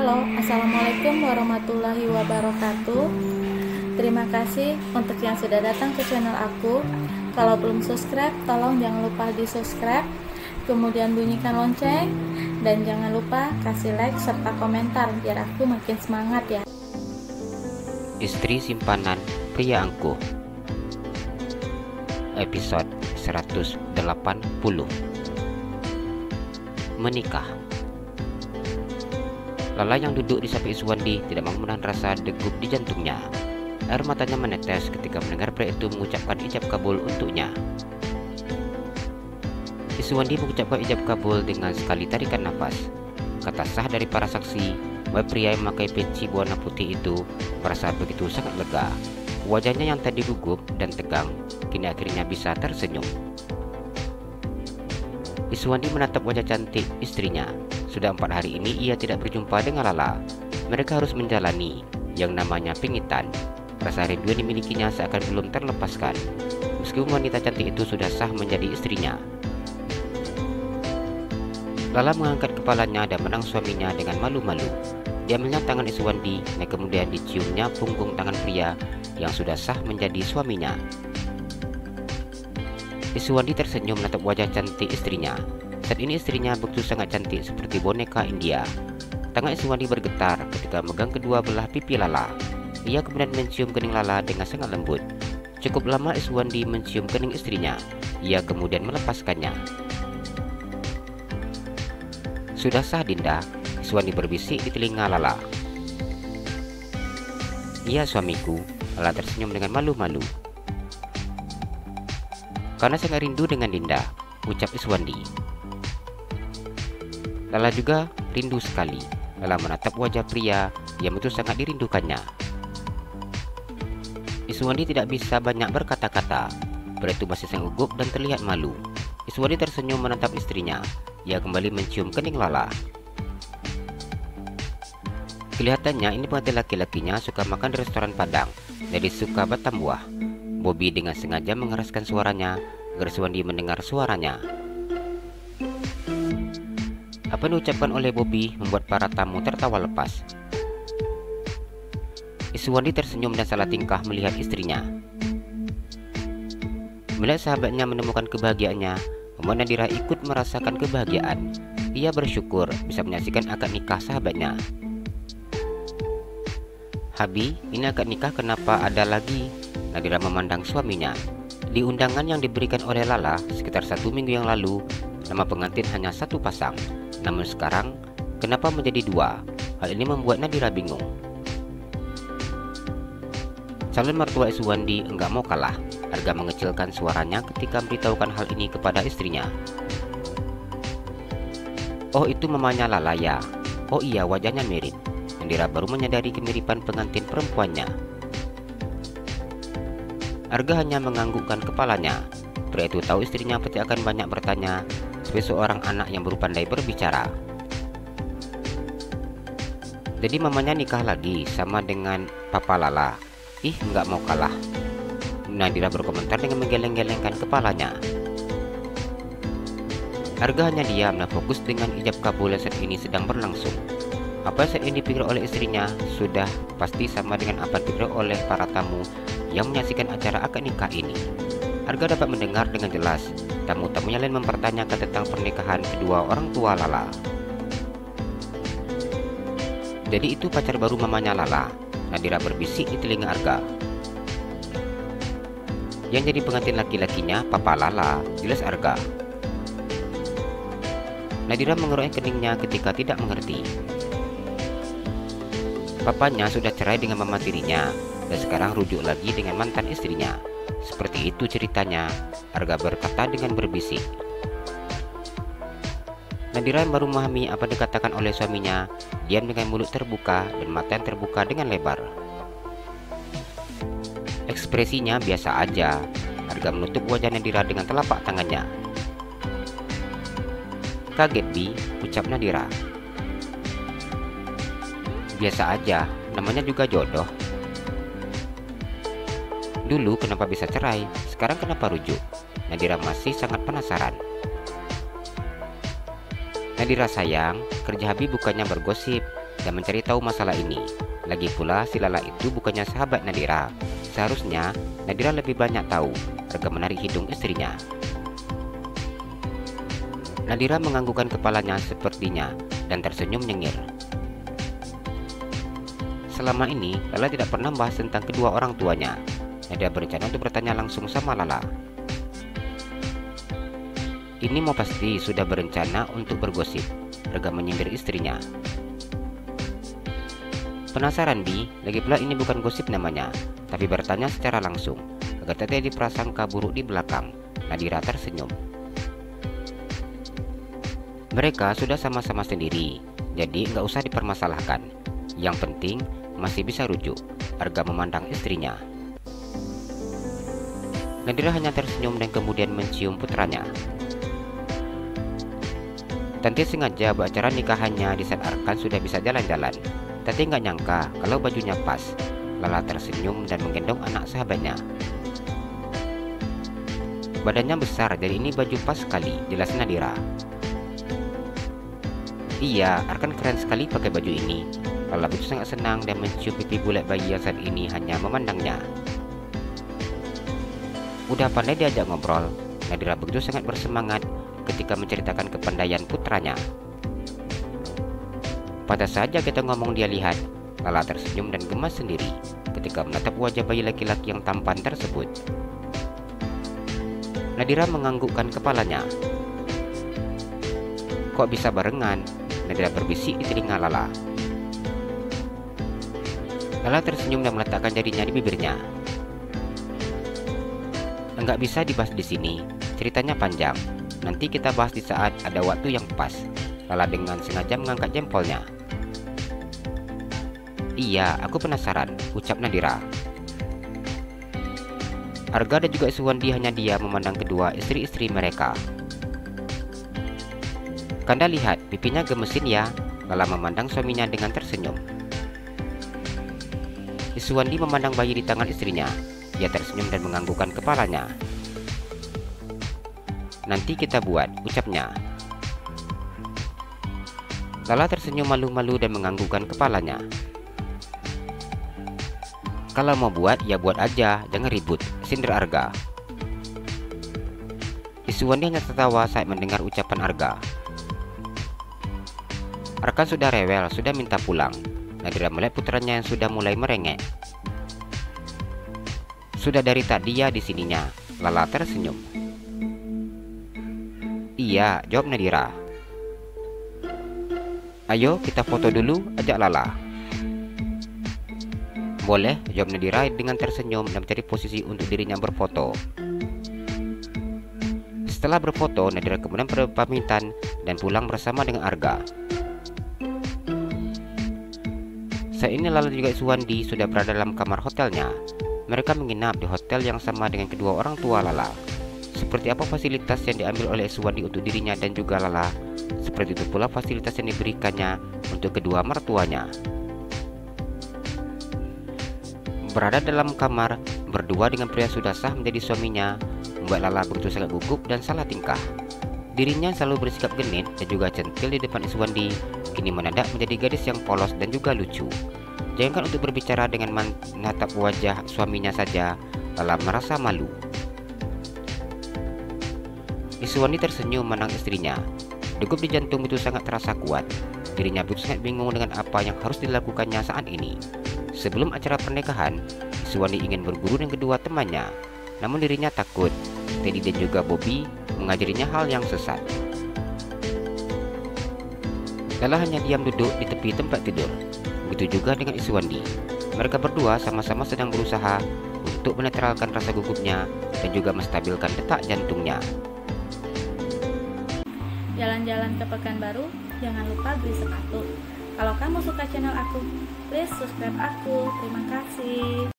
Halo, Assalamualaikum warahmatullahi wabarakatuh. Terima kasih untuk yang sudah datang ke channel aku. Kalau belum subscribe, tolong jangan lupa di subscribe, kemudian bunyikan lonceng, dan jangan lupa kasih like serta komentar biar aku makin semangat ya. Istri simpanan pria angkuh, episode 180. Menikah. Lala yang duduk di samping Iswandi tidak mau menahan rasa degup di jantungnya. Air matanya menetes ketika mendengar pria itu mengucapkan ijab kabul untuknya. Iswandi mengucapkan ijab kabul dengan sekali tarikan nafas. Kata sah dari para saksi bahwa pria yang memakai peci berwarna putih itu merasa begitu sangat lega. Wajahnya yang tadi gugup dan tegang kini akhirnya bisa tersenyum. Iswandi menatap wajah cantik istrinya. Sudah 4 hari ini ia tidak berjumpa dengan Lala. Mereka harus menjalani yang namanya pingitan. Rasa rindu yang dimilikinya seakan belum terlepaskan. Meskipun wanita cantik itu sudah sah menjadi istrinya. Lala mengangkat kepalanya dan menang suaminya dengan malu-malu. Dia melihat tangan Iswandi dan kemudian diciumnya punggung tangan pria yang sudah sah menjadi suaminya. Iswandi tersenyum menatap wajah cantik istrinya. Saat ini istrinya begitu sangat cantik seperti boneka India. Tangan Iswandi bergetar ketika memegang kedua belah pipi Lala. Ia kemudian mencium kening Lala dengan sangat lembut. Cukup lama Iswandi mencium kening istrinya. Ia kemudian melepaskannya. Sudah sah Dinda, Iswandi berbisik di telinga Lala. Iya suamiku, Lala tersenyum dengan malu-malu. Karena sangat rindu dengan Dinda, ucap Iswandi. Lala juga rindu sekali. Lala menatap wajah pria yang begitu sangat dirindukannya. Iswandi tidak bisa banyak berkata-kata. Pria itu masih sangat gugup dan terlihat malu. Iswandi tersenyum menatap istrinya. Ia kembali mencium kening Lala. Kelihatannya ini pengantin laki-lakinya suka makan di restoran Padang, jadi suka batam buah. Bobby dengan sengaja mengeraskan suaranya agar Iswandi mendengar suaranya. Apa yang diucapkan oleh Bobby membuat para tamu tertawa lepas. Iswandi tersenyum dan salah tingkah melihat istrinya. Melihat sahabatnya menemukan kebahagiaannya, membuat Nadira ikut merasakan kebahagiaan. Ia bersyukur bisa menyaksikan akad nikah sahabatnya. Habi, ini akad nikah kenapa ada lagi? Nadira memandang suaminya. Di undangan yang diberikan oleh Lala sekitar 1 minggu yang lalu, nama pengantin hanya 1 pasang. Namun sekarang, kenapa menjadi 2? Hal ini membuat Nadira bingung. Calon mertua Iswandi enggak mau kalah. Arga mengecilkan suaranya ketika memberitahukan hal ini kepada istrinya. Oh, itu mamanya Lala ya. Oh iya, wajahnya mirip. Nadira baru menyadari kemiripan pengantin perempuannya. Arga hanya menganggukkan kepalanya. Pria itu tahu istrinya pasti akan banyak bertanya sebagai seorang anak yang baru pandai berbicara. Jadi mamanya nikah lagi sama dengan papa Lala. Ih, nggak mau kalah. Nadira berkomentar dengan menggeleng-gelengkan kepalanya. Arga hanya diam dan fokus dengan ijab kabul yang saat ini sedang berlangsung. Apa yang saat ini dipikir oleh istrinya sudah pasti sama dengan apa yang dipikir oleh para tamu yang menyaksikan acara akad nikah ini. Arga dapat mendengar dengan jelas tamu-tamunya lain mempertanyakan tentang pernikahan kedua orang tua Lala. Jadi itu pacar baru mamanya Lala, Nadira berbisik di telinga Arga. Yang jadi pengantin laki-lakinya papa Lala, jelas Arga. Nadira mengerutkan keningnya ketika tidak mengerti. Papanya sudah cerai dengan mama tirinya dan sekarang rujuk lagi dengan mantan istrinya. Seperti itu ceritanya, Arga berkata dengan berbisik. Nadira yang baru memahami apa dikatakan oleh suaminya, diam dengan mulut terbuka dan mata yang terbuka dengan lebar. Ekspresinya biasa aja. Arga menutup wajah Nadira dengan telapak tangannya. Kaget Bi, ucap Nadira. Biasa aja, namanya juga jodoh. Dulu kenapa bisa cerai, sekarang kenapa rujuk? Nadira masih sangat penasaran. Nadira sayang, kerja Habib bukannya bergosip, dan mencari tahu masalah ini. Lagi pula si Lala itu bukannya sahabat Nadira. Seharusnya Nadira lebih banyak tahu. Arga menarik hidung istrinya. Nadira menganggukkan kepalanya sepertinya dan tersenyum nyengir. Selama ini Lala tidak pernah membahas tentang kedua orang tuanya. Nadira berencana untuk bertanya langsung sama Lala. Ini mau pasti sudah berencana untuk bergosip. Arga menyindir istrinya. Penasaran Bi, lagi pula ini bukan gosip namanya, tapi bertanya secara langsung agar tak terjadi prasangka buruk di belakang. Nadira tersenyum. Mereka sudah sama-sama sendiri, jadi nggak usah dipermasalahkan. Yang penting masih bisa rujuk. Arga memandang istrinya. Nadira hanya tersenyum dan kemudian mencium putranya. Tanti sengaja buat acara nikahannya di saat Arkan sudah bisa jalan-jalan. Tanti nggak nyangka kalau bajunya pas. Lala tersenyum dan menggendong anak sahabatnya. Badannya besar, jadi ini baju pas sekali, jelas Nadira. Iya, Arkan keren sekali pakai baju ini. Lala begitu sangat senang dan mencium pipi bulat bayi yang saat ini hanya memandangnya. Udah pandai diajak ngobrol, Nadira begitu sangat bersemangat ketika menceritakan kepandaian putranya. Pantas saja kita ngomong dia lihat. Lala tersenyum dan gemas sendiri ketika menatap wajah bayi laki-laki yang tampan tersebut. Nadira menganggukkan kepalanya. Kok bisa barengan? Nadira berbisik di telinga Lala. Lala tersenyum dan meletakkan jarinya di bibirnya. Enggak bisa dibahas di sini, ceritanya panjang. Nanti kita bahas di saat ada waktu yang pas. Lala dengan sengaja mengangkat jempolnya. Iya, aku penasaran, ucap Nadira. Arga dan juga Suwandi hanya diam memandang kedua istri-istri mereka. Kanda lihat, pipinya gemesin ya. Lala memandang suaminya dengan tersenyum. Suwandi memandang bayi di tangan istrinya. Dia tersenyum dan menganggukkan kepalanya. Nanti kita buat, ucapnya. Lala tersenyum malu-malu dan menganggukkan kepalanya. Kalau mau buat, ya buat aja, jangan ribut, sindir Arga. Suwandi hanya tertawa saat mendengar ucapan Arga. Arkan sudah rewel, sudah minta pulang. Nadira melihat putranya yang sudah mulai merengek. Sudah dari tadi ya di sininya. Lala tersenyum. Iya, jawab Nadira. Ayo kita foto dulu, ajak Lala. Boleh, jawab Nadira dengan tersenyum dan mencari posisi untuk dirinya berfoto. Setelah berfoto, Nadira kemudian berpamitan dan pulang bersama dengan Arga. Saat ini Lala juga Suwandi sudah berada dalam kamar hotelnya. Mereka menginap di hotel yang sama dengan kedua orang tua Lala. Seperti apa fasilitas yang diambil oleh Suwandi untuk dirinya dan juga Lala, seperti itu pula fasilitas yang diberikannya untuk kedua mertuanya. Berada dalam kamar berdua dengan pria sudah sah menjadi suaminya membuat Lala begitu sangat gugup dan salah tingkah. Dirinya selalu bersikap genit dan juga centil di depan Suwandi, kini mendadak menjadi gadis yang polos dan juga lucu. Jangankan untuk berbicara dengan menatap wajah suaminya saja, Lala merasa malu. Suwandi tersenyum menang istrinya. Degup di jantung itu sangat terasa kuat. Dirinya begitu sangat bingung dengan apa yang harus dilakukannya saat ini. Sebelum acara pernikahan, Suwandi ingin berburu dengan kedua temannya. Namun dirinya takut Teddy dan juga Bobby mengajarinya hal yang sesat. Lala hanya diam duduk di tepi tempat tidur. Begitu juga dengan Suwandi. Mereka berdua sama-sama sedang berusaha untuk menetralkan rasa gugupnya dan juga menstabilkan detak jantungnya. Jalan-jalan ke Pekanbaru, jangan lupa beli sepatu. Kalau kamu suka channel aku, please subscribe aku. Terima kasih.